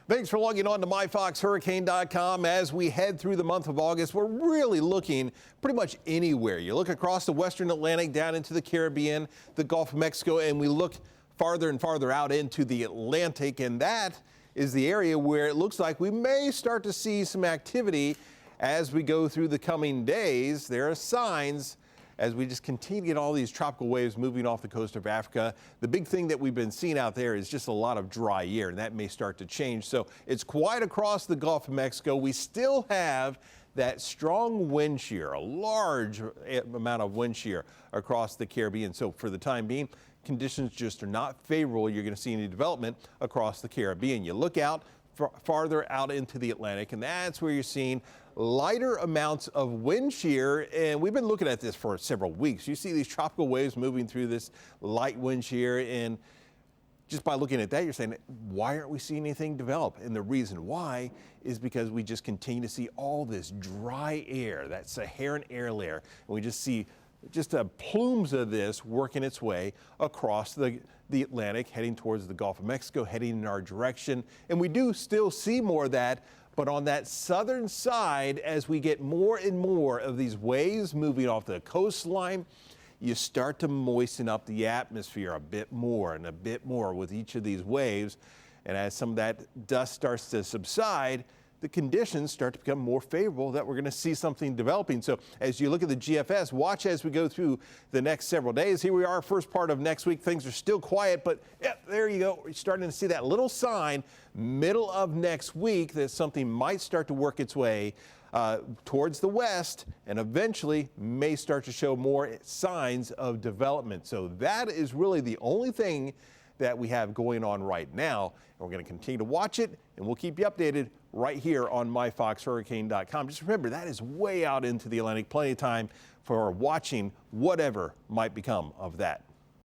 Thanks for logging on to MyFoxHurricane.com. As we head through the month of August, we're really looking pretty much anywhere. You look across the western Atlantic down into the Caribbean, the Gulf of Mexico, and we look farther and farther out into the Atlantic, and that is the area where it looks like we may start to see some activity as we go through the coming days. There are signs as we just continue to get all these tropical waves moving off the coast of Africa. The big thing that we've been seeing out there is just a lot of dry air, and that may start to change. So it's quite across the Gulf of Mexico. We still have that strong wind shear, a large amount of wind shear across the Caribbean. So for the time being, conditions just are not favorable. You're going to see any development across the Caribbean. You look out farther out into the Atlantic, and that's where you're seeing lighter amounts of wind shear, and we've been looking at this for several weeks. You see these tropical waves moving through this light wind shear, and just by looking at that, you're saying, why aren't we seeing anything develop? And the reason why is because we just continue to see all this dry air, that Saharan air layer, and we just see plumes of this working its way across the Atlantic, heading towards the Gulf of Mexico, heading in our direction. And we do still see more of that, but on that southern side, as we get more and more of these waves moving off the coastline, you start to moisten up the atmosphere a bit more and a bit more with each of these waves. And as some of that dust starts to subside, the conditions start to become more favorable that we're going to see something developing. So as you look at the GFS, watch as we go through the next several days. Here we are, first part of next week. Things are still quiet, but yeah, there you go. We're starting to see that little sign middle of next week that something might start to work its way towards the west and eventually may start to show more signs of development. So that is really the only thing that we have going on right now. And we're going to continue to watch it, and we'll keep you updated right here on MyFoxHurricane.com. Just remember, that is way out into the Atlantic. Plenty of time for watching whatever might become of that.